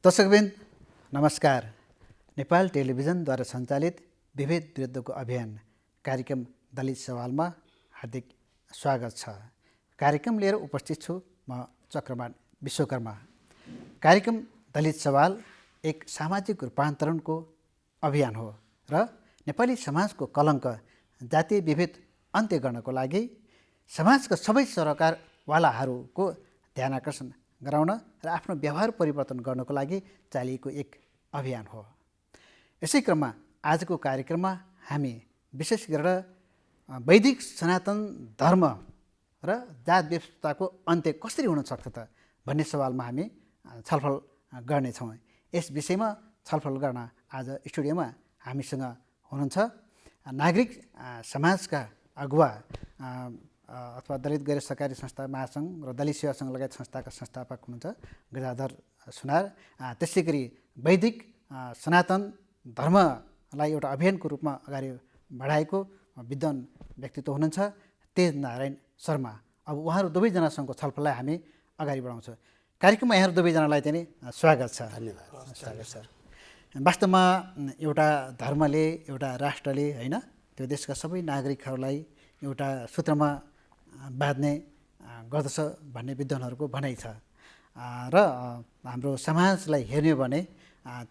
दर्शकवृन्द नमस्कार। नेपाल टेलिभिजनद्वारा सञ्चालित विभेद विरुद्धको अभियान कार्यक्रम दलित सवालमा हार्दिक स्वागत छ। कार्यक्रम लिएर उपस्थित छु म चक्रमान विश्वकर्मा। कार्यक्रम दलित सवाल एक सामाजिक रूपान्तरणको अभियान हो र नेपाली समाजको कलङ्क जातीय विभेद अन्त्य गर्नको लागि समाजका सबै सरकारवालाहरूको ध्यान आकर्षण गराउन र आफ्नो व्यवहार परिवर्तन गर्नको लागि चालिएको एक अभियान हो। यसै क्रममा आजको कार्यक्रममा हामी विशेष गरेर वैदिक सनातन धर्म र जात व्यवस्थाको अन्त्य कसरी हुन सक्छ त भन्ने सवालमा हामी छलफल गर्नेछौँ। यस विषयमा छलफल गर्न आज स्टुडियोमा हामीसँग हुनुहुन्छ नागरिक समाजका अगुवा अथवा दलित गैर सरकारी संस्था महासङ्घ र दलित सेवा सङ्घ लगायत संस्थाका संस्थापक हुनुहुन्छ गजाधर सुनार। त्यसै गरी वैदिक सनातन धर्मलाई एउटा अभियानको रूपमा अगाडि बढाएको विद्वान व्यक्तित्व हुनुहुन्छ तेज नारायण शर्मा। अब उहाँहरू दुवैजनासँगको छलफललाई हामी अगाडि बढाउँछौँ। कार्यक्रममा यहाँहरू दुवैजनालाई चाहिँ स्वागत छ। धन्यवाद। स्वागत छ। वास्तवमा एउटा धर्मले एउटा राष्ट्रले होइन त्यो देशका सबै नागरिकहरूलाई एउटा सूत्रमा बाँध्ने गर्दछ भन्ने विद्वानहरूको भनाइ छ र हाम्रो समाजलाई हेर्ने भने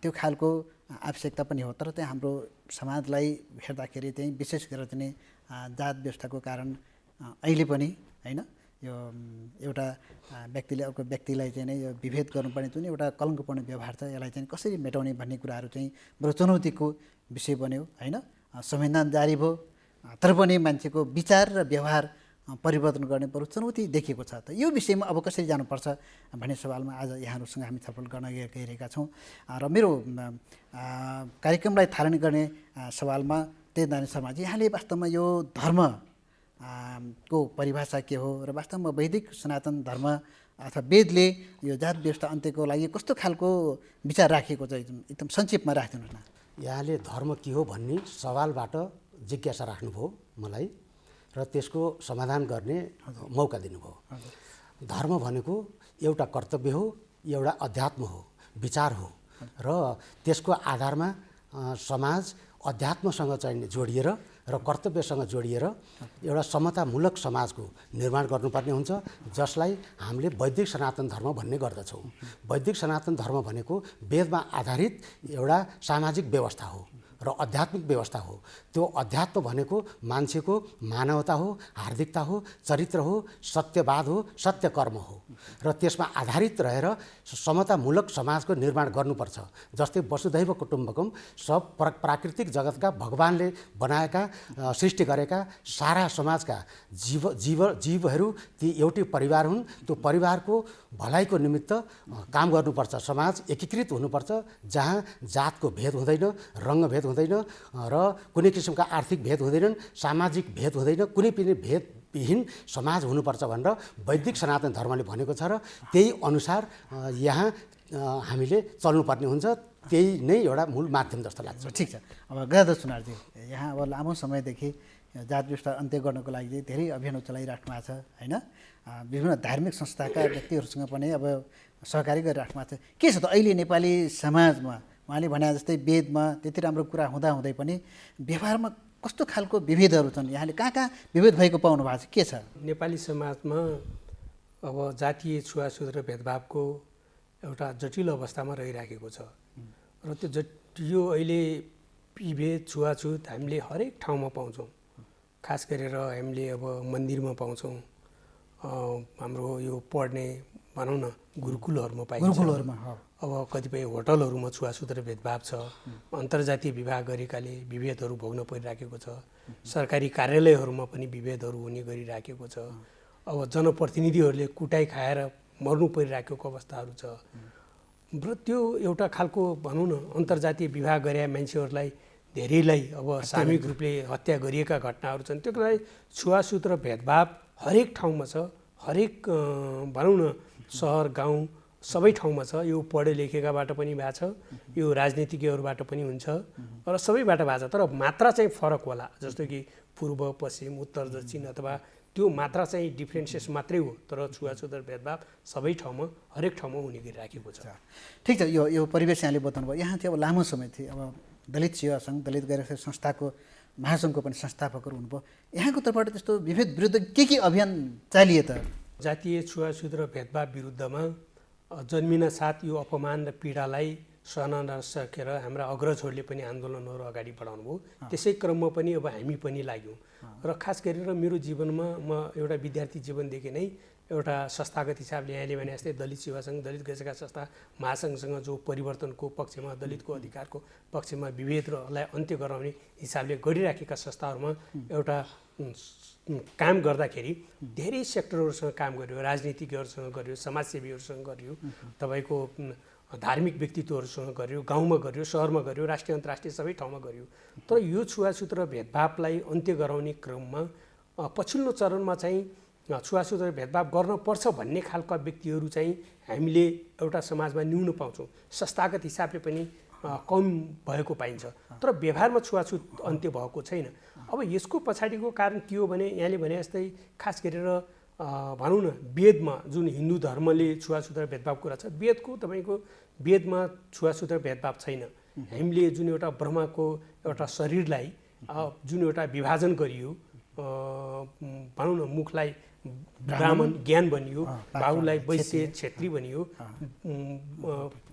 त्यो खालको आवश्यकता पनि हो। तर चाहिँ हाम्रो समाजलाई हेर्दाखेरि चाहिँ विशेष गरेर चाहिँ जात व्यवस्थाको कारण अहिले पनि होइन यो एउटा व्यक्तिले अर्को व्यक्तिलाई चाहिँ यो विभेद गर्नुपर्ने जुन एउटा कलङ्कपूर्ण व्यवहार छ यसलाई चाहिँ कसरी मेटाउने भन्ने कुराहरू चाहिँ बडो चुनौतीको विषय बन्यो होइन। संविधान जारी भयो तर पनि मान्छेको विचार र व्यवहार परिवर्तन गर्ने बरु चुनौती देखिएको छ। त यो विषयमा अब कसरी जानुपर्छ भन्ने सवालमा आज यहाँहरूसँग हामी छलफल गर्न गइरहेका छौँ र मेरो कार्यक्रमलाई थालनी गर्ने सवालमा तेज नारायण शर्माजी यहाँले वास्तवमा यो धर्म को परिभाषा के हो र वास्तवमा वैदिक सनातन धर्म अथवा वेदले यो जात व्यवस्था अन्त्यको लागि कस्तो खालको विचार राखिएको छ एकदम संक्षेपमा राखिदिनुहोस् न। यहाँले धर्म के हो भन्ने सवालबाट जिज्ञासा राख्नुभयो मलाई र त्यसको समाधान गर्ने मौका दिनुभयो। धर्म भनेको एउटा कर्तव्य हो, एउटा अध्यात्म हो, विचार हो र त्यसको आधारमा समाज अध्यात्मसँग चाहिँ जोडिएर र कर्तव्यसँग जोडिएर एउटा समतामूलक समाजको निर्माण गर्नुपर्ने हुन्छ जसलाई हामीले वैदिक सनातन धर्म भन्ने गर्दछौँ। वैदिक सनातन धर्म भनेको वेदमा आधारित एउटा सामाजिक व्यवस्था हो र आध्यात्मिक व्यवस्था हो। त्यो अध्यात्म भनेको मान्छेको मानवता हो, हार्दिकता हो, चरित्र हो, सत्यवाद हो, सत्य कर्म हो र त्यसमा आधारित रहेर समतामूलक समाजको निर्माण गर्नुपर्छ। जस्तै वसुधैव कुटुम्बकम सब प्राकृतिक जगतका भगवानले बनाएका सृष्टि गरेका सारा समाजका जीवहरू ती एउटै परिवार हुन्। त्यो परिवारको भलाइको निमित्त काम गर्नुपर्छ। समाज एकीकृत हुनुपर्छ जहाँ जातको भेद हुँदैन, रङ्गभेद हुँदैन र कुनै किसिमका आर्थिक भेद हुँदैनन्, सामाजिक भेद हुँदैन, कुनै पनि भेदविहीन समाज हुनुपर्छ भनेर वैदिक सनातन धर्मले भनेको छ र त्यही अनुसार यहाँ हामीले चल्नुपर्ने हुन्छ। त्यही नै एउटा मूल माध्यम जस्तो लाग्छ। ठिक छ। अब गजाधर सुनारजी यहाँ अब लामो समयदेखि जात व्यवस्था अन्त्य गर्नको लागि धेरै अभियानहरू चलाइराख्नु भएको छ होइन। विभिन्न धार्मिक संस्थाका व्यक्तिहरूसँग पनि अब सहकारी गरिराख्नु भएको छ। के छ त अहिले नेपाली समाजमा उहाँले भने जस्तै वेदमा त्यति राम्रो कुरा हुँदाहुँदै पनि व्यवहारमा कस्तो खालको विभेदहरू छन्? यहाँले कहाँ कहाँ विभेद भएको पाउनु भएको छ? के छ नेपाली समाजमा अब जातीय छुवाछुत र भेदभावको एउटा जटिल अवस्थामा रहिराखेको छ र यो अहिले विभेद छुवाछुत हामीले हरेक ठाउँमा पाउँछौँ। खास गरेर हामीले अब मन्दिरमा पाउँछौँ, हाम्रो यो पढ्ने भनौँ न गुरुकुलहरूमा पाइन्छ, अब कतिपय होटलहरूमा छुवाछुत र भेदभाव छ, अन्तर्जातीय विवाह गरेकाले विभेदहरू भोग्न परिराखेको छ, सरकारी कार्यालयहरूमा पनि विभेदहरू हुने गरिराखेको छ, अब जनप्रतिनिधिहरूले कुटाइ खाएर मर्नु परिराखेको अवस्थाहरू छ र त्यो एउटा खालको भनौँ न अन्तर्जातीय विवाह गरे मान्छेहरूलाई धेरैलाई अब सामूहिक रूपले हत्या गरिएका घटनाहरू छन्। त्यो लागि छुवाछुत र भेदभाव हरेक ठाउँमा छ, हरेक भनौँ न सहर गाउँ सबै ठाउँमा छ। यो पढे लेखेकाबाट पनि भएको छ, यो राजनीतिज्ञहरूबाट पनि हुन्छ र सबैबाट भएको छ। तर मात्रा चाहिँ फरक होला, जस्तो कि पूर्व पश्चिम उत्तर दक्षिण अथवा त्यो मात्रा चाहिँ डिफ्रेन्सिएस मात्रै हो, तर छुवाछुत र भेदभाव सबै ठाउँमा हरेक ठाउँमा हुने गरी राखेको छ। ठिक छ, यो परिवेश यहाँले बताउनु भयो। यहाँ चाहिँ अब लामो समय थिए, अब दलित सेवा सङ्घ, दलित गैर संस्थाको महासङ्घको पनि संस्थापकहरू हुनुभयो। यहाँको तर्फबाट त्यस्तो विभेद विरुद्ध के अभियान चालिए त? जातीय छुवाछुत र भेदभाव विरुद्धमा जन्मिन साथ यो अपमान र पीडालाई सहन नसकेर हाम्रा अग्रजहरूले पनि आन्दोलनहरू अगाडि बढाउनु भयो। त्यसै क्रममा पनि अब हामी पनि लाग्यौँ र खास गरेर मेरो जीवनमा म एउटा विद्यार्थी जीवनदेखि नै एउटा संस्थागत हिसाबले यहाँले भने जस्तै दलित सेवा सङ्घ, दलित गैर संस्था महासङ्घसँग जो परिवर्तनको पक्षमा, दलितको अधिकारको पक्षमा विभेदलाई अन्त्य गराउने हिसाबले गरिराखेका संस्थाहरूमा एउटा काम गर्दाखेरि धेरै सेक्टरहरूसँग काम गर्यो, राजनीतिज्ञहरूसँग गर्यो, समाजसेवीहरूसँग गर्यो, तपाईँको धार्मिक व्यक्तित्वहरूसँग गर्यो, गाउँमा गर्यो, सहरमा गर्यो, राष्ट्रिय अन्तर्राष्ट्रिय सबै ठाउँमा गर्यो। तर यो छुवाछुत र भेदभावलाई अन्त्य गराउने क्रममा पछिल्लो चरणमा चाहिँ छुवाछुत र भेदभाव गर्नुपर्छ भन्ने खालका व्यक्तिहरू चाहिँ हामीले एउटा समाजमा न्यून पाउँछौँ। संस्थागत हिसाबले पनि कम भएको पाइन्छ, तर व्यवहारमा छुवाछुत अन्त्य भएको छैन। अब यसको पछाडिको कारण के हो भने यहाँले भने जस्तै खास गरेर भनौँ न वेदमा जुन हिन्दू धर्मले छुवाछुत र भेदभाव कुरा छ, वेदको तपाईँको वेदमा छुवाछुत र भेदभाव छैन। हामीले जुन एउटा ब्रह्माको एउटा शरीरलाई जुन एउटा विभाजन गरियो, भनौँ न मुखलाई ब्राह्मण ज्ञान भनियो, बाहुलाई वैश्य क्षेत्री भनियो,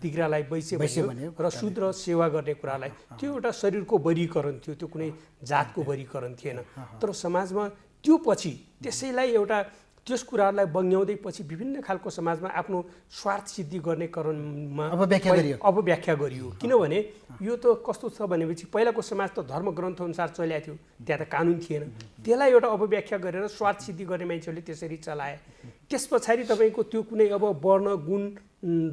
तिग्रालाई वैश्य भनियो र शूद्र सेवा गर्ने कुरालाई, त्यो एउटा शरीरको वर्गीकरण थियो, त्यो कुनै जातको वर्गीकरण थिएन। तर समाजमा त्यो पछि त्यसैलाई एउटा त्यस कुराहरूलाई बङ्ग्याउँदै पछि विभिन्न खालको समाजमा आफ्नो स्वार्थ सिद्धि गर्ने क्रममा अपव्याख्या गरियो। किनभने यो त कस्तो छ भनेपछि पहिलाको समाज त धर्म ग्रन्थ अनुसार चलेको थियो, त्यहाँ त कानुन थिएन, त्यसलाई एउटा अपव्याख्या गरेर स्वार्थ सिद्धि गर्ने मान्छेहरूले त्यसरी चलाए। त्यस पछाडि तपाईँको त्यो कुनै अब वर्ण गुण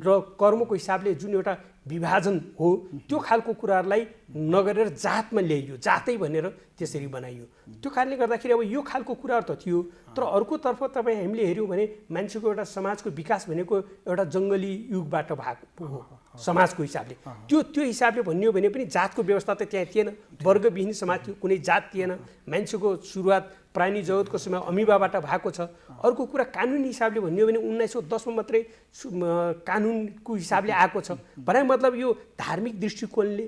र कर्मको हिसाबले जुन एउटा विभाजन हो त्यो खालको कुराहरूलाई नगरेर जातमा ल्याइयो, जातै भनेर त्यसरी बनाइयो। त्यो कारणले गर्दाखेरि अब यो खालको कुराहरू त थियो, तर अर्कोतर्फ तपाईँ हामीले हेऱ्यौँ भने मान्छेको एउटा समाजको विकास भनेको एउटा जङ्गली युगबाट भएको हो समाजको हिसाबले। त्यो हिसाबले भन्यो भने पनि जातको व्यवस्था त त्यहाँ थिएन, वर्गविहीन समाज थियो, कुनै जात थिएन। मान्छेको सुरुवात प्राणी जगतको समय अमिबाबाट भएको छ। अर्को कुरा कानुनी हिसाबले भन्यो भने 1910मा मात्रै कानुनको हिसाबले आएको छ। भने मतलब यो धार्मिक दृष्टिकोणले,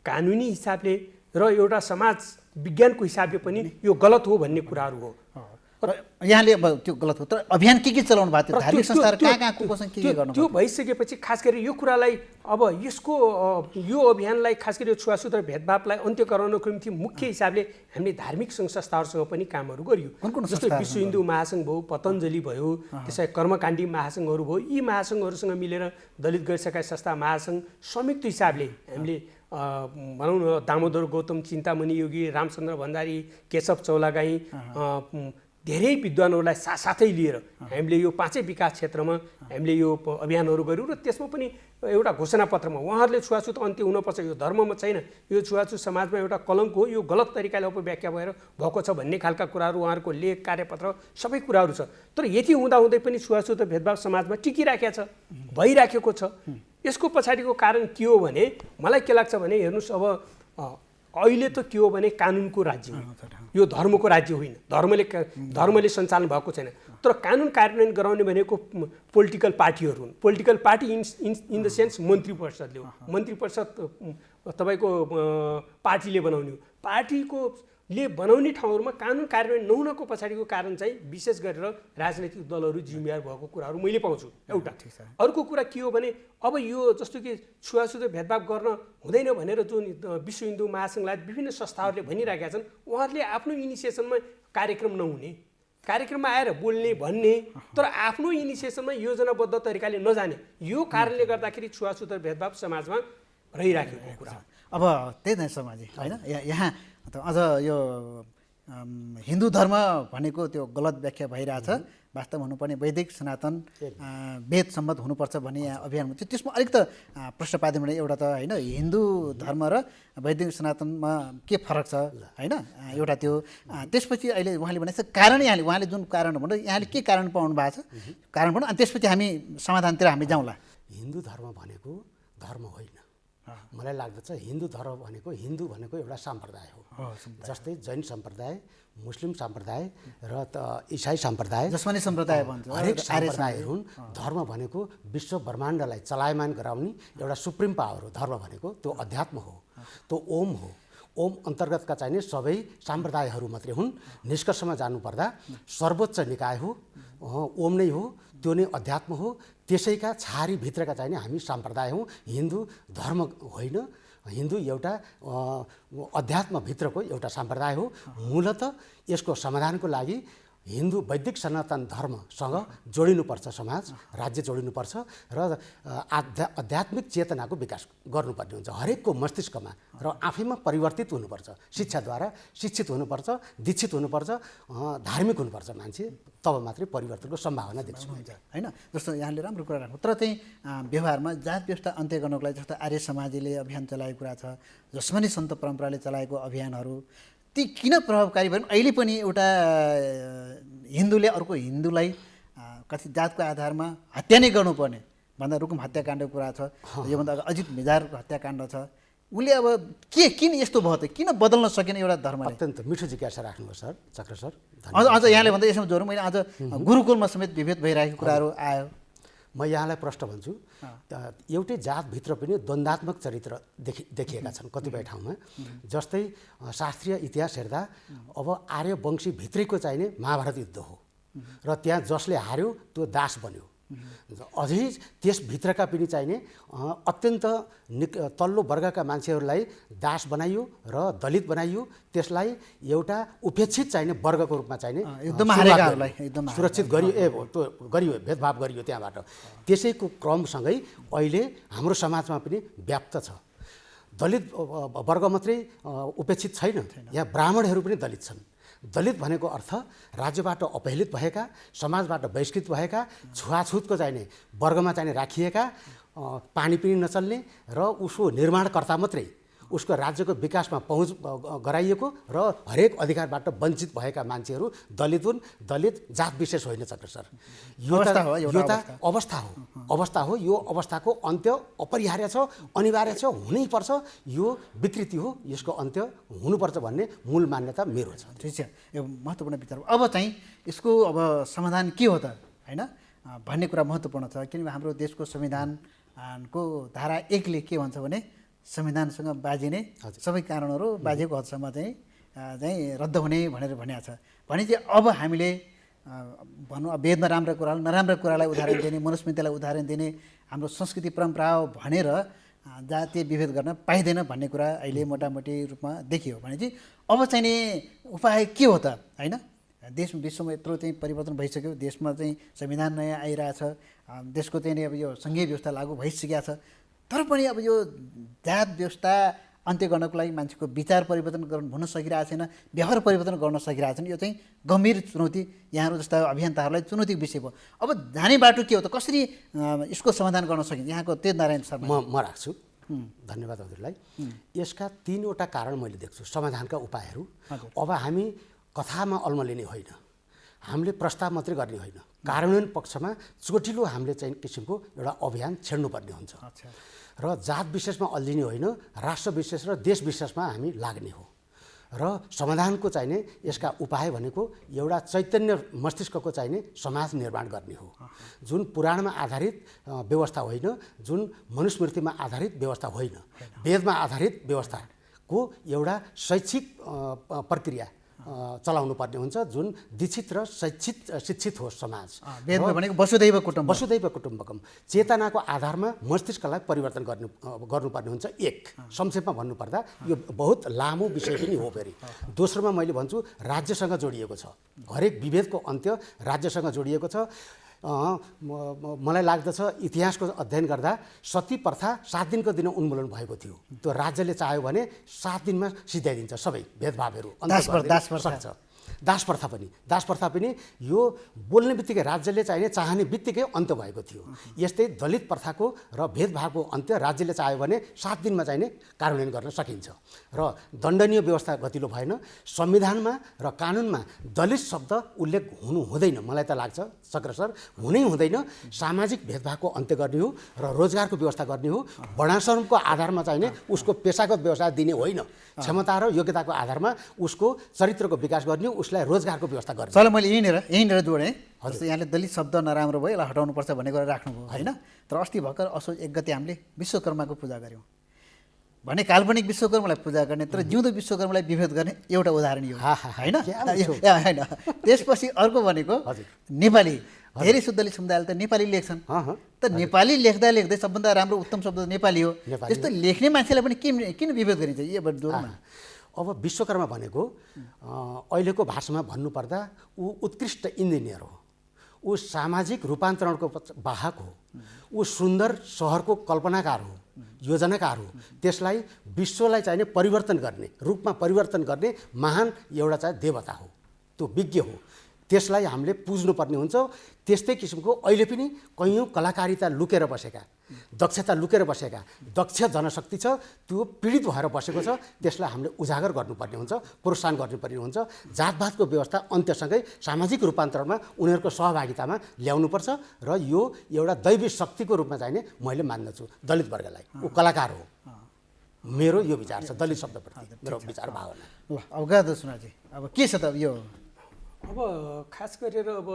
कानुनी हिसाबले र एउटा समाज विज्ञानको हिसाबले पनि यो गलत हो भन्ने कुराहरू हो। यहाँले अब त्यो गलत हो, तर अभियान के चलाउनु भएको थियो? धार्मिक संस्थाहरू कहाँ के गर्नु? त्यो भइसकेपछि खास गरी यो कुरालाई अब यसको यो अभियानलाई खास गरी छुवाछुत र भेदभावलाई अन्त्य गराउनको निम्ति मुख्य हिसाबले हामीले धार्मिक सङ्घ संस्थाहरूसँग पनि कामहरू गरियो। जस्तो विश्व हिन्दू महासङ्घ भयो, पतञ्जलि भयो, त्यसै कर्मकाण्डी महासङ्घहरू भयो। यी महासङ्घहरूसँग मिलेर दलित गैर सरकारी संस्था महासङ्घ संयुक्त हिसाबले हामीले भनौँ न दामोदर गौतम, चिन्तामणि योगी, रामचन्द्र भण्डारी, केशव चौलागाई, धेरै विद्वानहरूलाई साथै लिएर हामीले यो पाँचै विकास क्षेत्रमा हामीले यो अभियानहरू गऱ्यौँ। र त्यसमा पनि एउटा घोषणापत्रमा उहाँहरूले छुवाछुत अन्त्य हुनुपर्छ, यो धर्ममा छैन, यो छुवाछुत समाजमा एउटा कलङ्क हो, यो गलत तरिकाले अपव्याख्या भएर भएको छ भन्ने खालका कुराहरू उहाँहरूको लेख, कार्यपत्र सबै कुराहरू छ। तर यति हुँदाहुँदै पनि छुवाछुत र भेदभाव समाजमा टिकिराखेको छ, भइराखेको छ। यसको पछाडिको कारण के हो भने मलाई के लाग्छ भने हेर्नुहोस्, अब अहिले त के हो भने कानुनको राज्य हो, यो धर्मको राज्य होइन, धर्मले सञ्चालन भएको छैन। तर कानुन कार्यान्वयन गराउने भनेको पोलिटिकल पार्टीहरू हुन्। Political party in the sense मन्त्री परिषदले हो। मन्त्री परिषद तपाईँको पार्टीले बनाउने हो। पार्टीले बनाउने ठाउँहरूमा कानुन कार्यान्वयन नहुनको पछाडिको कारण चाहिँ विशेष गरेर राजनैतिक दलहरू जिम्मेवार भएको कुराहरू मैले पाउँछु एउटा। अर्को कुरा के हो भने अब यो जस्तो कि छुवाछुत भेदभाव गर्न हुँदैन भनेर जुन विश्व हिन्दू महासङ्घलाई विभिन्न संस्थाहरूले भनिरहेका छन्, उहाँहरूले आफ्नो इनिसिएसनमा कार्यक्रम नहुने, कार्यक्रममा आएर बोल्ने भन्ने, तर आफ्नो इनिसिएसनमा योजनाबद्ध तरिकाले नजाने, यो कारणले गर्दाखेरि छुवाछुत भेदभाव समाजमा रहिराखेको कुरा। अब त्यही नै समाजी होइन, यहाँ अझ यो हिन्दू धर्म भनेको त्यो गलत व्याख्या भइरहेछ। वास्तव हुनुपर्ने वैदिक सनातन वेद सम्बद्ध हुनुपर्छ भन्ने यहाँ अभियान थियो। त्यसमा अलिक त प्रश्न पार्दै भने एउटा त होइन हिन्दू धर्म र वैदिक सनातनमा के फरक छ होइन, एउटा त्यो। त्यसपछि अहिले उहाँले भनेको छ कारण, उहाँले जुन कारण भन्नु यहाँले के कारण पाउनु भएको छ कारण भन्नु, अनि त्यसपछि हामी समाधानतिर हामी जाउँला। हिन्दू धर्म भनेको धर्म होइन, मलाई लाग्दछ हिन्दू धर्म भनेको एउटा सम्प्रदाय हो। जस्तै जैन सम्प्रदाय, मुस्लिम सम्प्रदाय र इसाई सम्प्रदाय, जसमानी सम्प्रदाय भन्छ, हरेक सम्प्रदायहरू हुन्। धर्म भनेको विश्व ब्रह्माण्डलाई चलायमान गराउने एउटा सुप्रिम पावर हो। धर्म भनेको त्यो अध्यात्म हो, त्यो ओम हो। ओम अन्तर्गतका चाहिने सबै सम्प्रदायहरू मात्रै हुन्। निष्कर्षमा जानुपर्दा सर्वोच्च निकाय हो, ओम नै हो, त्यो नै अध्यात्म हो। त्यसैका छारीभित्रका चाहिने हामी सम्प्रदाय हौँ। हिन्दू धर्म होइन, हिन्दू एउटा अध्यात्मभित्रको एउटा सम्प्रदाय हो। मूलत यसको समाधानको लागि हिन्दू वैदिक सनातन धर्मसँग जोडिनुपर्छ, समाज राज्य जोडिनुपर्छ र आध्यात्मिक चेतनाको विकास गर्नुपर्ने हुन्छ हरेकको मस्तिष्कमा र आफैमा परिवर्तित हुनुपर्छ। शिक्षाद्वारा शिक्षित हुनुपर्छ, दीक्षित हुनुपर्छ, धार्मिक हुनुपर्छ मान्छे, तब मात्रै परिवर्तनको सम्भावना देख्छु होइन। जस्तो यहाँले राम्रो कुरा राख्नु, तर चाहिँ व्यवहारमा जात व्यवस्था अन्त्य गर्नको लागि जस्तो आर्य समाजले अभियान चलाएको कुरा छ, जसमानी सन्त परम्पराले चलाएको अभियानहरू ती किन प्रभावकारी भएन? अहिले पनि एउटा हिन्दूले अर्को हिन्दूलाई कति जातको आधारमा हत्या नै गर्नुपर्ने भन्दा रुकुम हत्याकाण्डको कुरा छ, योभन्दा अजित मिजारको हत्याकाण्ड छ। उसले अब किन यस्तो भयो त? किन बदल्न सकेन एउटा धर्मले? अत्यन्त मिठो जिज्ञासा राख्नुभयो सर, चक्र सर। अझ यहाँले भन्दा यसमा जोडौँ, मैले आज गुरुकुलमा समेत विभेद भइरहेको कुराहरू आयो। म यहाँलाई प्रश्न भन्छु, एउटै जातभित्र पनि द्वन्द्वात्मक चरित्र देखिएका छन् कतिपय ठाउँमा। जस्तै शास्त्रीय इतिहास हेर्दा अब आर्यवंशी भित्रैको चाहिने महाभारत युद्ध हो र त्यहाँ जसले हार्यो त्यो दास बन्यो। अझै त्यसभित्रका पनि चाहिने अत्यन्त तल्लो वर्गका मान्छेहरूलाई दास बनाइयो र दलित बनाइयो। त्यसलाई एउटा उपेक्षित चाहिने वर्गको रूपमा चाहिने सुरक्षित गरियो, भेदभाव गरियो त्यहाँबाट। त्यसैको क्रमसँगै अहिले हाम्रो समाजमा पनि व्याप्त छ। दलित वर्ग मात्रै उपेक्षित छैन, यहाँ ब्राह्मणहरू पनि दलित छन्। दलित भनेको अर्थ राज्यबाट अपहेलित भएका, समाजबाट बहिष्कृत भएका, छुवाछुतको चाहिने वर्गमा चाहिने राखिएका, पानी पनि नचल्ने र उसको निर्माणकर्ता मात्रै, उसको राज्यको विकासमा पहुँच गराइएको र हरेक अधिकारबाट वञ्चित भएका मान्छेहरू दलित हुन्। दलित जात विशेष होइन चक्र सर, यो त अवस्था हो। यो अवस्थाको अन्त्य अपरिहार्य छ, अनिवार्य छ, हुनैपर्छ। यो विकृति हो, यसको अन्त्य हुनुपर्छ भन्ने मूल मान्यता मेरो छ। ठिक छ, यो महत्त्वपूर्ण विचार। अब चाहिँ यसको अब समाधान के हो त होइन भन्ने कुरा महत्त्वपूर्ण छ। किनभने हाम्रो देशको संविधानको धारा 1ले के भन्छ भने संविधानसँग बाजिने सबै कानुनहरू बाजेको हदसम्म चाहिँ रद्द हुने भनेर भनेको छ। भने चाहिँ अब हामीले भनौँ वेदमा राम्रो कुरालाई नराम्रो कुरालाई उदाहरण दिने, मनुस्मृतिलाई उदाहरण दिने, हाम्रो संस्कृति परम्परा हो भनेर जातीय विभेद गर्न पाइँदैन भन्ने कुरा अहिले मोटामोटी रूपमा देखियो। भने चाहिँ अब चाहिने उपाय के हो त होइन? देश विश्वमा यत्रो चाहिँ परिवर्तन भइसक्यो, देशमा चाहिँ संविधान नयाँ आइरहेछ, देशको चाहिँ अब यो सङ्घीय व्यवस्था लागू भइसकेको छ। तर पनि अब यो जात व्यवस्था अन्त्य गर्नको लागि मान्छेको विचार परिवर्तन हुन सकिरहेको छैन, व्यवहार परिवर्तन गर्न सकिरहेको छैन। यो चाहिँ गम्भीर चुनौती यहाँहरू जस्ता अभियन्ताहरूलाई चुनौतीको विषय भयो। अब जाने बाटो के हो त? कसरी यसको समाधान गर्न सकिन्छ? यहाँको तेज नारायण शर्मा। म राख्छु। धन्यवाद हजुरलाई। यसका 3वटा कारण मैले देख्छु समाधानका उपायहरू। अब हामी कथामा अल्मलिने होइन, हामीले प्रस्ताव मात्रै गर्ने होइन, कार्यान्वयन पक्षमा चोटिलो हामीले चाहिँ किसिमको एउटा अभियान छेड्नुपर्ने हुन्छ र जात विशेषमा अल्झिने होइन, राष्ट्र विशेष र देश विशेषमा हामी लाग्ने हो। र समाधानको चाहिने यसका उपाय भनेको एउटा चैतन्य मस्तिष्कको चाहिने समाज निर्माण गर्ने हो, जुन पुराणमा आधारित व्यवस्था होइन, जुन मनुस्मृतिमा आधारित व्यवस्था होइन, वेदमा आधारित व्यवस्थाको एउटा शैक्षिक प्रक्रिया चलाउनु पर्ने हुन्छ, जुन दीक्षित र शिक्षित होस् समाज। वेदमा भनेको वसुदैव कुटुम्बकम चेतनाको आधारमा मस्तिष्कलाई परिवर्तन गर्नुपर्ने हुन्छ। संक्षेपमा भन्नुपर्दा यो बहुत लामो विषय पनि हो। फेरि दोस्रोमा मैले भन्छु राज्यसँग जोडिएको छ, हरेक विभेदको अन्त्य राज्यसँग जोडिएको छ। मलाई लाग्दछ इतिहासको अध्ययन गर्दा सती प्रथा 7 दिनको दिन उन्मूलन भएको थियो। त्यो राज्यले चाह्यो भने 7 दिनमा सिध्याइदिन्छ, सबै भेदभावहरू सक्छ। दास प्रथा पनि यो बोल्ने बित्तिकै राज्यले चाहने बित्तिकै अन्त्य भएको थियो। यस्तै दलित प्रथाको र भेदभावको अन्त्य राज्यले चाह्यो भने 7 दिनमा कार्यान्वयन गर्न सकिन्छ र दण्डनीय व्यवस्था गतिलो भएन। संविधानमा र कानुनमा दलित शब्द उल्लेख हुनु हुँदैन, मलाई त लाग्छ सक्र सर, हुनै हुँदैन। सामाजिक भेदभावको अन्त्य गर्ने हो र रोजगारको व्यवस्था गर्ने हो। वर्णाश्रमको आधारमा उसको पेशागत व्यवसाय दिने होइन, क्षमता र योग्यताको आधारमा उसको चरित्रको विकास गर्ने, उसलाई रोजगारको व्यवस्था गर्ने। चलो मैले यहीँनिर जोडेँ। जस्तै यहाँले दलित शब्द नराम्रो भयो, यसलाई हटाउनुपर्छ भन्ने कुरा राख्नुभयो होइन। तर अस्ति भर्खर असोज 1 गते हामीले विश्वकर्माको पूजा गऱ्यौँ भने काल्पनिक विश्वकर्मालाई पूजा गर्ने तर जिउँदो विश्वकर्मालाई विभेद गर्ने एउटा उदाहरण यो होइन। होइन त्यसपछि अर्को भनेको नेपाली, धेरै दलित समुदायले त नेपाली लेख्छन्, त नेपाली लेख्दा सबभन्दा राम्रो उत्तम शब्द नेपाली हो। त्यस्तो लेख्ने मान्छेलाई पनि किन विभेद गरिन्छ? यो जोडौँ न। अब विश्वकर्मा भनेको अहिलेको भाषामा भन्नुपर्दा ऊ उत्कृष्ट इन्जिनियर हो, ऊ सामाजिक रूपान्तरणको वाहक हो, ऊ सुन्दर सहरको कल्पनाकार हो, योजनाकार हो। त्यसलाई विश्वलाई परिवर्तन गर्ने, रूपमा परिवर्तन गर्ने महान एउटा देवता हो, त्यो विज्ञ हो। त्यसलाई हामीले पुज्नुपर्ने हुन्छ। त्यस्तै किसिमको अहिले पनि कैयौँ कलाकारिता लुकेर बसेका, दक्षता लुकेर बसेका, दक्ष जनशक्ति छ, त्यो पीडित भएर बसेको छ। त्यसलाई हामीले उजागर गर्नुपर्ने हुन्छ, प्रोत्साहन गर्नुपर्ने हुन्छ। जातभातको व्यवस्था अन्त्यसँगै सामाजिक रूपान्तरणमा उनीहरूको सहभागितामा ल्याउनुपर्छ र यो एउटा दैवी शक्तिको रूपमा मैले मान्दछु दलित वर्गलाई। ऊ कलाकार हो। मेरो यो विचार छ दलित शब्दप्रति, मेरो विचार भावना। ल अब गादो सुनाजी, अब के छ त यो? अब खास गरेर अब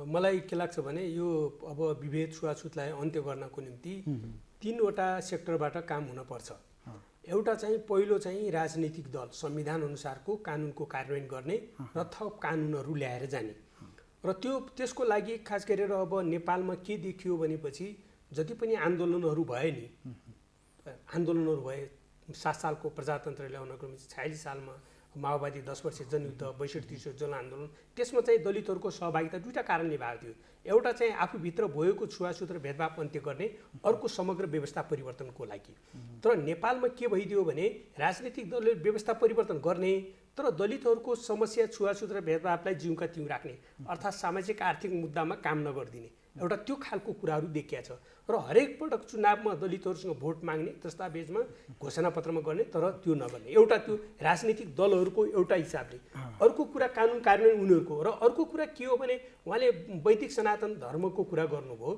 मलाई के लाग्छ भने यो अब विभेद छुवाछुतलाई अन्त्य गर्नको निम्ति 3वटा सेक्टरबाट काम हुनपर्छ। एउटा पहिलो राजनीतिक दल संविधान अनुसारको कानुनको कार्यान्वयन गर्ने र थप कानुनहरू ल्याएर जाने र त्यसको लागि खास गरेर अब नेपालमा के देखियो भनेपछि जति पनि आन्दोलनहरू भए नि, आन्दोलनहरू भए 7 सालको प्रजातन्त्र ल्याउनको निम्ति, 46 सालमा माओवादी 10 वर्ष जनयुद्ध, 62-63 जनआन्दोलन, त्यसमा दलितहरूको सहभागिता 2टा कारणले भएको थियो। एउटा आफूभित्र भएको छुवाछुत र भेदभाव अन्त्य गर्ने, अर्को समग्र व्यवस्था परिवर्तनको लागि। तर नेपालमा के भइदियो भने राजनीतिक दलले व्यवस्था परिवर्तन गर्ने तर दलितहरूको समस्या छुवाछुत र भेदभावलाई जिउँका तिउँ राख्ने, अर्थात् सामाजिक आर्थिक मुद्दामा काम नगरिदिने, एउटा त्यो खालको कुराहरू देखिया छ। र हरेक पटक चुनावमा दलितहरूसँग भोट माग्ने, दस्तावेजमा घोषणापत्रमा गर्ने, तर त्यो नगर्ने, एउटा त्यो राजनीतिक दलहरूको एउटा हिसाबले। अर्को कुरा कानुन कार्यान्वयन उनीहरूको। र अर्को कुरा के हो भने उहाँले वैदिक सनातन धर्मको कुरा गर्नुभयो।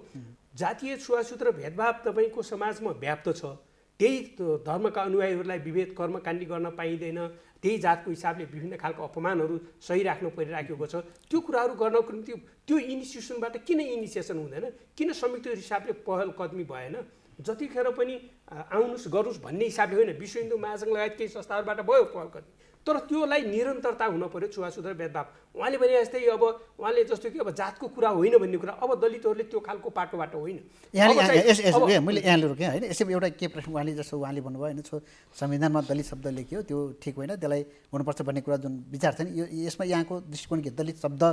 जातीय छुवाछुत र भेदभाव तपाईँको समाजमा व्याप्त छ। त्यही धर्मका अनुयायीहरूलाई विभेद कर्मकाण्डी गर्न पाइँदैन, त्यही जातको हिसाबले विभिन्न खालको अपमानहरू सही राख्नु परिराखेको छ। त्यो कुराहरू गर्नको निम्ति त्यो इन्स्टिट्युसनबाट किन इनिसिएसन हुँदैन? किन संयुक्त हिसाबले पहल कदमी भएन? जतिखेर पनि आउनुहोस् गरोस् भन्ने हिसाबले होइन, विश्व हिन्दू महासङ्घ लगायत केही संस्थाहरूबाट भयो पहल कदमी, तर त्योलाई निरन्तरता हुन पर्यो। छुवाछुत र भेदभाव उहाँले भने जस्तै अब उहाँले जस्तो कि अब जातको कुरा होइन भन्ने कुरा, अब दलितहरूले त्यो खालको पाटोबाट होइन। मैले यहाँले रोकेँ होइन, यसै एउटा के प्रश्न उहाँले जस्तो उहाँले भन्नुभयो होइन, संविधानमा दलित शब्द लेखियो त्यो ठिक होइन, त्यसलाई हुनुपर्छ भन्ने कुरा जुन विचार छ नि, यसमा यहाँको दृष्टिकोण के? दलित शब्द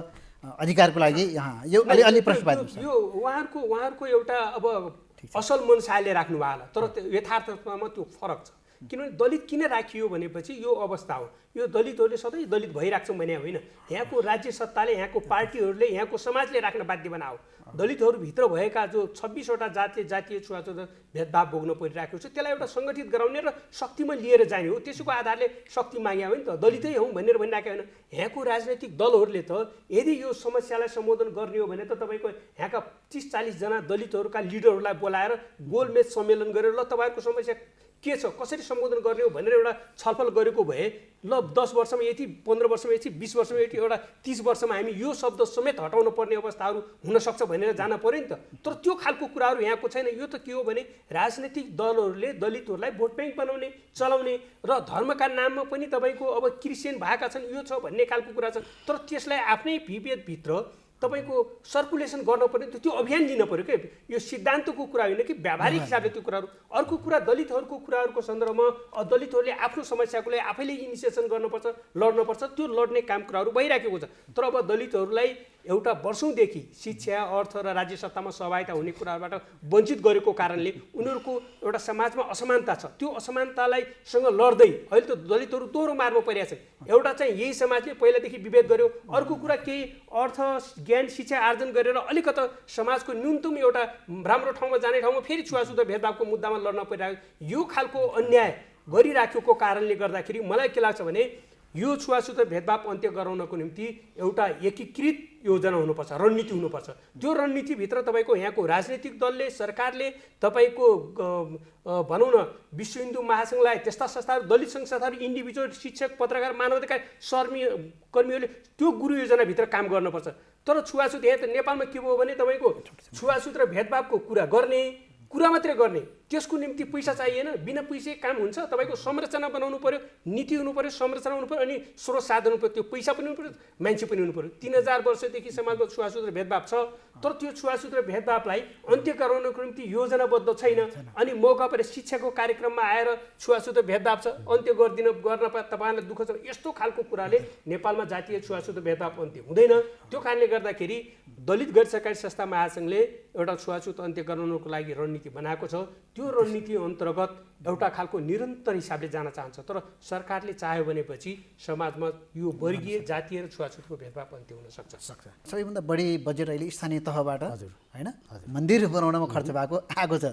अधिकारको लागि यहाँ यो अलि प्रश्नवादी यो उहाँहरूको एउटा अब असल मनसायले राख्नु भएको, तर यथार्थमा त्यो फरक छ। किनभने दलित किन राखियो भनेपछि यो अवस्था हो, यो दलितहरूले सधैँ दलित भइराख्छौँ भने होइन, यहाँको राज्य सत्ताले, यहाँको पार्टीहरूले, यहाँको समाजले राख्न बाध्य बनाओ। दलितहरूभित्र भएका जो 26वटा जातीय छुवाछुत भेदभाव भोग्न परिरहेको छ, त्यसलाई एउटा सङ्गठित गराउने र शक्तिमा लिएर जाने हो। त्यसको आधारले शक्ति माग्यो भने त दलितै हौँ भनेर भनिरहेको होइन। यहाँको राजनैतिक दलहरूले त यदि यो समस्यालाई सम्बोधन गर्ने हो भने त तपाईँको यहाँका 30-40 जना दलितहरूका लिडरहरूलाई बोलाएर गोलमेज सम्मेलन गरेर ल तपाईँहरूको समस्या के छ, कसरी सम्बोधन गर्ने हो भनेर एउटा छलफल गरेको भए ल 10 वर्षमा यति, 15 वर्षमा यति, 20 वर्षमा यति, एउटा 30 वर्षमा हामी यो शब्द समेत हटाउनु पर्ने अवस्थाहरू हुनसक्छ भनेर जान पऱ्यो नि त। तर त्यो खालको कुराहरू यहाँको छैन। यो त के हो भने राजनीतिक दलहरूले दलितहरूलाई भोट ब्याङ्क बनाउने, चलाउने र धर्मका नाममा पनि तपाईँको अब क्रिस्चियन भएका छन्, यो छ भन्ने खालको कुरा छ। तर त्यसलाई आफ्नै विभेदभित्र तपाईँको सर्कुलेसन गर्न पर्ने त्यो अभियान लिन पर्यो क्या। यो सिद्धान्तको कुरा होइन कि व्यावहारिक हिसाबले त्यो कुराहरू। अर्को कुरा दलितहरूको कुराहरूको सन्दर्भमा दलितहरूले आफ्नो समस्याको लागि आफैले इनिसिएसन गर्नुपर्छ, लड्नुपर्छ, त्यो लड्ने काम कुराहरू भइराखेको छ। तर अब दलितहरूलाई एउटा वर्षौँदेखि शिक्षा, अर्थ र राज्य सत्तामा सहभागिता हुने कुराबाट वञ्चित गरेको कारणले उनीहरूको एउटा समाजमा असमानता छ। त्यो असमानतालाई सँग लड्दै अहिले त दलितहरू दोहोरो मार्गमा परिरहेको छ। एउटा चाहिँ यही समाजले पहिलादेखि विभेद गर्यो, अर्को कुरा केही अर्थ ज्ञान शिक्षा आर्जन गरेर अलिकता समाजको न्यूनतम एउटा राम्रो ठाउँमा जाने ठाउँमा फेरि छुवाछुत भेदभावको मुद्दामा लड्न परिरहेको यो खालको अन्याय गरिराखेको कारणले गर्दाखेरि मलाई के लाग्छ भने यो छुवाछुत भेदभाव अन्त्य गराउनको निम्ति एउटा एकीकृत योजना हुनुपर्छ, रणनीति हुनुपर्छ। त्यो रणनीतिभित्र तपाईँको यहाँको राजनीतिक दलले, सरकारले, तपाईँको भनौँ न विश्व हिन्दू महासङ्घलाई, त्यस्ता संस्थाहरू, दलित सङ्घ संस्थाहरू, इन्डिभिजुअल शिक्षक, पत्रकार, मानवाधिकार कर्मीहरूले त्यो गुरु योजनाभित्र काम गर्नुपर्छ। तर छुवाछुत यहाँ त नेपालमा के भयो भने तपाईँको छुवाछुत र भेदभावको कुरा मात्रै गर्ने, त्यसको निम्ति पैसा चाहिएन। बिना पैसा काम हुन्छ? तपाईँको संरचना बनाउनु पर्यो, नीति हुनु पर्यो, संरचना हुनु पर्यो, अनि स्रोत साधन हुनु पर्यो, त्यो पैसा पनि हुनु पर्यो, मान्छे पनि हुनु पर्यो। 3000 वर्षदेखि समाजमा छुवाछुत र भेदभाव छ, तर त्यो छुवाछुत र भेदभावलाई अन्त्य गराउनको निम्ति योजनाबद्ध छैन। अनि मौका परे शिक्षाको कार्यक्रममा आएर छुवाछुत र भेदभाव छ, अन्त्य गर्न तपाईँलाई दुःख छ, यस्तो खालको कुराले नेपालमा जातीय छुवाछुत र भेदभाव अन्त्य हुँदैन। त्यो कारणले गर्दाखेरि दलित गैर सरकारी संस्था महासङ्घले एउटा छुवाछुत अन्त्य गराउनको लागि रणनीति बनाएको छ। त्यो रणनीति अन्तर्गत एउटा खालको निरन्तर हिसाबले जान चाहन्छ। तर सरकारले चाह्यो भनेपछि समाजमा यो वर्गीय, जातीय र छुवाछुतको भेदभाव अन्त्य हुन सक्छ। सबैभन्दा बढी बजेट अहिले स्थानीय तहबाट होइन मन्दिर बनाउनमा खर्च आएको छ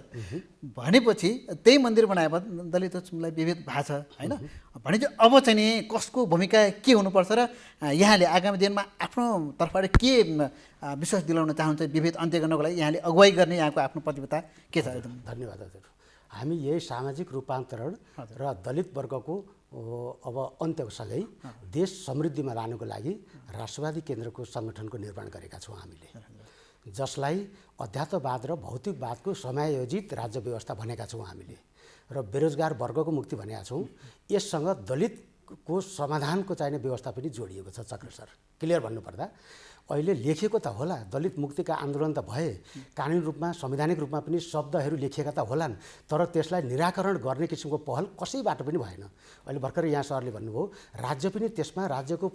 भनेपछि त्यही मन्दिर बनाएमा दलितहरूलाई विभेद भएको छ होइन। भने चाहिँ अब चाहिँ नि कसको भूमिका के हुनुपर्छ र यहाँले आगामी दिनमा आफ्नो तर्फबाट के विश्वास दिलाउन चाहन्छ विभेद अन्त्य गर्नको लागि यहाँले अगुवाई गर्ने यहाँको आफ्नो प्रतिबद्धता के छ? एकदम धन्यवाद हजुर। हामी यही सामाजिक रूपान्तरण र दलित वर्गको अब अन्त्यसँगै देश समृद्धिमा लानुको लागि राष्ट्रवादी केन्द्रको सङ्गठनको निर्माण गरेका छौँ हामीले, जसलाई अध्यात्मवाद र भौतिकवादको समायोजित राज्य व्यवस्था भनेका छौँ हामीले, र बेरोजगार वर्गको मुक्ति भनेका छौँ। यससँग दलितको समाधानको चाहिने व्यवस्था पनि जोडिएको छ। चक्र सर क्लियर भन्नुपर्दा अहिले लेखिएको त होला, दलित मुक्तिका आन्दोलन त भए, कानुनी रूपमा संवैधानिक रूपमा पनि शब्दहरू लेखिएका त होलान्, तर त्यसलाई निराकरण गर्ने किसिमको पहल कसैबाट पनि भएन। अहिले भर्खर यहाँ सरले भन्नुभयो राज्य पनि त्यसमा राज्यको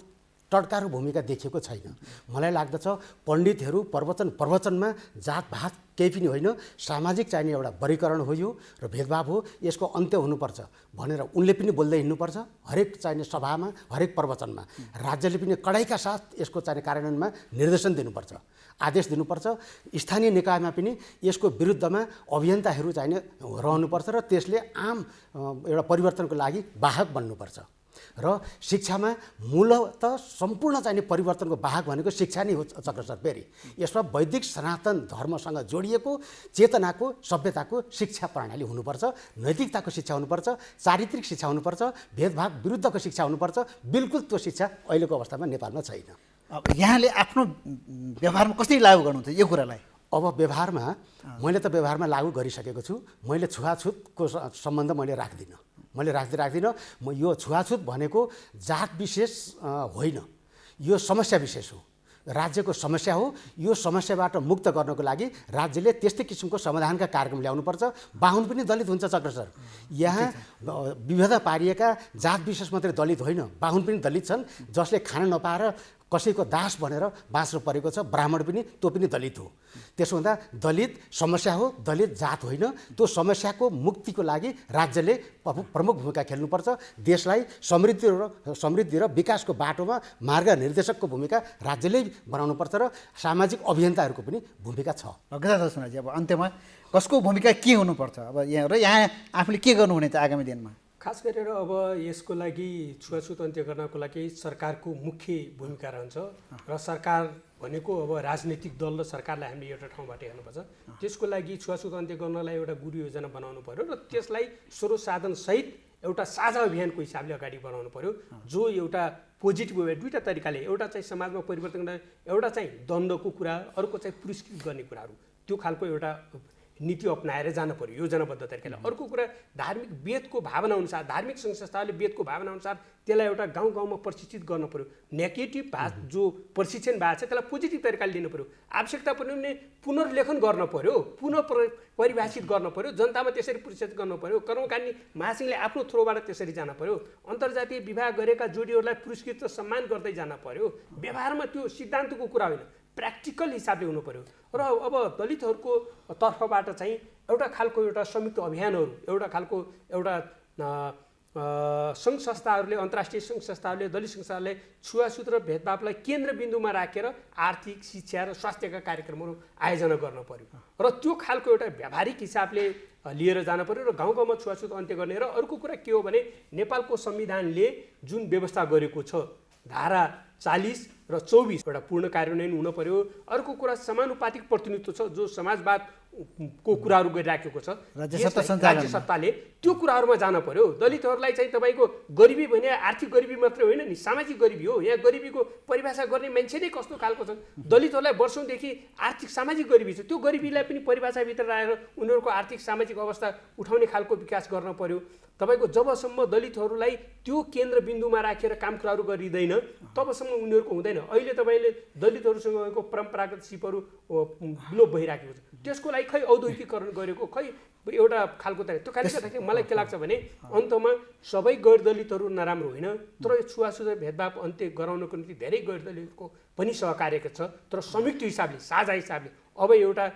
टड्कारो भूमिका देखिएको छैन। मलाई लाग्दछ पण्डितहरू प्रवचनमा जातभात केही पनि होइन, सामाजिक चाहिने एउटा वर्गीकरण हो यो र भेदभाव हो, यसको अन्त्य हुनुपर्छ भनेर उनले पनि बोल्दै हिँड्नुपर्छ। हरेक चाहिने सभामा, हरेक प्रवचनमा राज्यले पनि कडाइका साथ यसको चाहिने कार्यान्वयनमा निर्देशन दिनुपर्छ, आदेश दिनुपर्छ। स्थानीय निकायमा पनि यसको विरुद्धमा अभियन्ताहरू चाहिने रहनुपर्छ र त्यसले आम एउटा परिवर्तनको लागि वाहक बन्नुपर्छ। र शिक्षामा मूलत सम्पूर्ण चाहिने परिवर्तनको वाहक भनेको शिक्षा नै हो चक्र सर। फेरि यसमा वैदिक सनातन धर्मसँग जोडिएको चेतनाको, सभ्यताको शिक्षा प्रणाली हुनुपर्छ, नैतिकताको शिक्षा हुनुपर्छ, चारित्रिक शिक्षा हुनुपर्छ, भेदभाव विरुद्धको शिक्षा हुनुपर्छ। बिल्कुल त्यो शिक्षा अहिलेको अवस्थामा नेपालमा छैन। अब यहाँले आफ्नो व्यवहारमा कसरी लागू गर्नुहुन्छ यो कुरालाई? अब व्यवहारमा मैले त व्यवहारमा लागू गरिसकेको छु। मैले छुवाछुतको सम्बन्ध मैले राख्दिनँ। म यो छुवाछुत भनेको जात विशेष होइन, यो समस्या विशेष हो, राज्यको समस्या हो। यो समस्याबाट मुक्त गर्नको लागि राज्यले त्यस्तै किसिमको समाधानका कार्यक्रम ल्याउनुपर्छ। बाहुन पनि दलित हुन्छ चक्र सर। यहाँ विभेद पारिएका जात विशेष मात्रै दलित होइन, बाहुन पनि दलित छन्, जसले खान नपाएर कसैको दास भनेर बाँच्नु परेको छ। ब्राह्मण पनि, त्यो पनि दलित हो। त्यसो हुँदा दलित समस्या हो, दलित जात होइन। त्यो समस्याको मुक्तिको लागि राज्यले प्रमुख भूमिका खेल्नुपर्छ। देशलाई समृद्धि र विकासको बाटोमा मार्ग निर्देशकको भूमिका राज्यले बनाउनुपर्छ र सामाजिक अभियन्ताहरूको पनि भूमिका छ। गदाधर सुनाजी, अब अन्त्यमा कसको भूमिका के हुनुपर्छ अब यहाँ आफूले के गर्नुहुने त आगामी दिनमा? खास गरेर अब यसको लागि छुवाछुत अन्त्य गर्नको लागि सरकारको मुख्य भूमिका रहन्छ र सरकार भनेको अब राजनीतिक दल र सरकारलाई हामीले एउटा ठाउँबाट हेर्नुपर्छ। त्यसको लागि छुवाछुत अन्त्य गर्नलाई एउटा गुरु योजना बनाउनु पर्यो र त्यसलाई स्रोत साधनसहित एउटा साझा अभियानको हिसाबले अगाडि बढाउनु पर्यो, जो एउटा पोजिटिभ वे दुईवटा तरिकाले, एउटा चाहिँ समाजमा परिवर्तन गर्ने, एउटा चाहिँ दण्डको कुरा, अर्को चाहिँ पुरस्कृत गर्ने कुराहरू, त्यो खालको एउटा नीति अपनाएर जान पर्यो योजनाबद्ध तरिकाले। अर्को कुरा धार्मिक वेदको भावना अनुसार धार्मिक सङ्घ संस्थाहरूले वेदको भावना अनुसार त्यसलाई एउटा गाउँ गाउँमा प्रशिक्षित गर्न पर्यो। नेगेटिभ जो प्रशिक्षण भएको छ त्यसलाई पोजिटिभ तरिकाले लिनु पर्यो। आवश्यकता पर्यो भने पुनर्लेखन गर्न पर्यो, पुनः परिभाषित गर्न पर्यो, जनतामा त्यसरी प्रशिक्षित गर्न पर्यो। कर्मकाण्डी महासङ्घले आफ्नो थ्रोबाट त्यसरी जान पर्यो। अन्तर्जातीय विवाह गरेका जोडीहरूलाई पुरस्कृत र सम्मान गर्दै जान पर्यो। व्यवहारमा त्यो सिद्धान्तको कुरा होइन, प्र्याक्टिकल हिसाबले हुनु पर्यो। र अब दलितहरूको तर्फबाट चाहिँ एउटा खालको एउटा संयुक्त अभियानहरू, एउटा खालको एउटा सङ्घ संस्थाहरूले, अन्तर्राष्ट्रिय सङ्घ संस्थाहरूले, दलित संस्थाहरूले छुवाछुत र भेदभावलाई केन्द्रबिन्दुमा राखेर आर्थिक, शिक्षा र स्वास्थ्यका कार्यक्रमहरू आयोजना गर्न पर्यो। र त्यो खालको एउटा व्यावहारिक हिसाबले लिएर जान पर्यो र गाउँ गाउँमा छुवाछुत अन्त्य गर्ने। र अर्को कुरा के हो भने नेपालको संविधानले जुन व्यवस्था गरेको छ धारा 40 र 24 एउटा पूर्ण कार्यान्वयन हुन पर्यो। अर्को कुरा समानुपातिक प्रतिनिधित्व छ जो समाजवादको कुराहरू गरिराखेको छ राज्य सत्ताले, त्यो कुराहरूमा जान पर्यो। दलितहरूलाई चाहिँ तपाईँको गरिबी भने आर्थिक गरिबी मात्रै होइन नि, सामाजिक गरिबी हो। यहाँ गरिबीको परिभाषा गर्ने मान्छे नै कस्तो खालको छ। दलितहरूलाई वर्षौँदेखि आर्थिक सामाजिक गरिबी छ, त्यो गरिबीलाई पनि परिभाषाभित्र राखेर उनीहरूको आर्थिक सामाजिक अवस्था उठाउने खालको विकास गर्न पर्यो। तपाईँको जबसम्म दलितहरूलाई त्यो केन्द्रबिन्दुमा राखेर काम कुराहरू गरिँदैन तबसम्म उनीहरूको हुँदैन। अहिले तपाईँले दलितहरूसँगको परम्परागत सिपहरू विलोप भइराखेको छ, त्यसको लागि खै औद्योगिकीकरण गरेको, खै एउटा खालको त्यो कारणले गर्दाखेरि मलाई के लाग्छ भने अन्तमा सबै गैर दलितहरू नराम्रो होइन, तर यो छुवाछुत भेदभाव अन्त्य गराउनको निम्ति धेरै गैर दलितको पनि सहकार्य छ। तर संयुक्त हिसाबले, साझा हिसाबले अब एउटा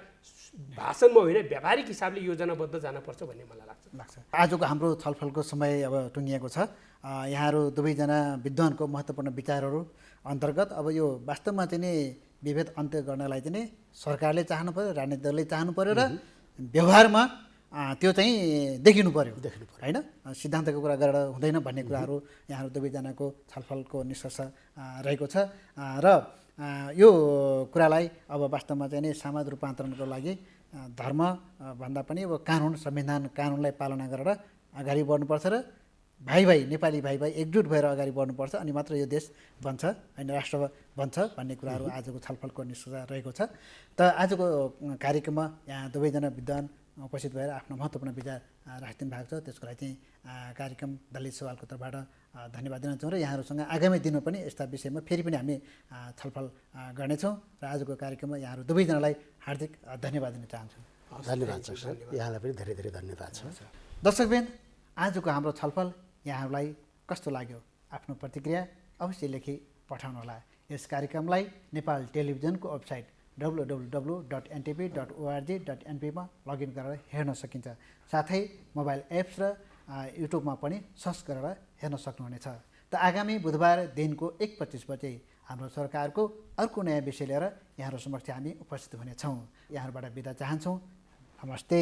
भाषणमा होइन व्यावहारिक हिसाबले योजनाबद्ध जानुपर्छ भन्ने मलाई लाग्छ। आजको हाम्रो छलफलको समय अब टुङ्गिएको छ। यहाँहरू दुवैजना विद्वानको महत्त्वपूर्ण विचारहरू अन्तर्गत अब यो वास्तवमा चाहिँ नि विभेद अन्त्य गर्नलाई चाहिँ नि सरकारले चाहनु पर्यो, राजनीतिक दलले चाहनु पर्यो र व्यवहारमा त्यो चाहिँ देखिनु पर्यो होइन, सिद्धान्तको कुरा गरेर हुँदैन भन्ने कुराहरू यहाँहरू दुवैजनाको छलफलको निष्कर्ष रहेको छ। र यो कुरालाई अब वास्तवमा चाहिँ नि समाज रूपान्तरणको लागि धर्म भन्दा पनि अब कानुन, संविधान कानुनलाई पालना गरेर अगाडि बढ्नुपर्छ र भाइ नेपाली भाइ एकजुट भएर अगाडि बढ्नुपर्छ, अनि मात्र यो देश बन्छ होइन, राष्ट्र बन्छ भन्ने कुराहरू आजको छलफलको निष्कर्ष रहेको छ। त आजको कार्यक्रममा यहाँ दुवैजना विद्वान उपस्थित भएर आफ्नो महत्त्वपूर्ण विचार राखिदिनु भएको छ, त्यसको लागि चाहिँ कार्यक्रम दलित सवालको तर्फबाट धन्यवाद दिन चाहन्छौँ। र यहाँहरूसँग आगामी दिनमा पनि यस्ता विषयमा फेरि पनि हामी छलफल गर्नेछौँ। र आजको कार्यक्रममा यहाँहरू दुवैजनालाई हार्दिक धन्यवाद दिन चाहन्छु। धन्यवाद छ सर, यहाँलाई पनि धेरै धेरै धन्यवाद छ। दर्शकवृन्द, आजको हाम्रो छलफल यहाँहरूलाई कस्तो लाग्यो? आफ्नो प्रतिक्रिया अवश्य लेखी पठाउनुहोला। यस कार्यक्रमलाई नेपाल टेलिभिजनको वेबसाइट www.ntv.org.np मा लगइन गरेर हेर्न सकिन्छ। साथै मोबाइल एप्स र युट्युबमा पनि सर्च गरेर हेर्न सक्नुहुनेछ। त आगामी बुधबार दिनको 1:25 बजे हाम्रो सरकारको अर्को नयाँ विषय लिएर यहाँहरू समक्ष हामी उपस्थित हुनेछौँ। यहाँहरूबाट बिदा चाहन्छौँ। नमस्ते।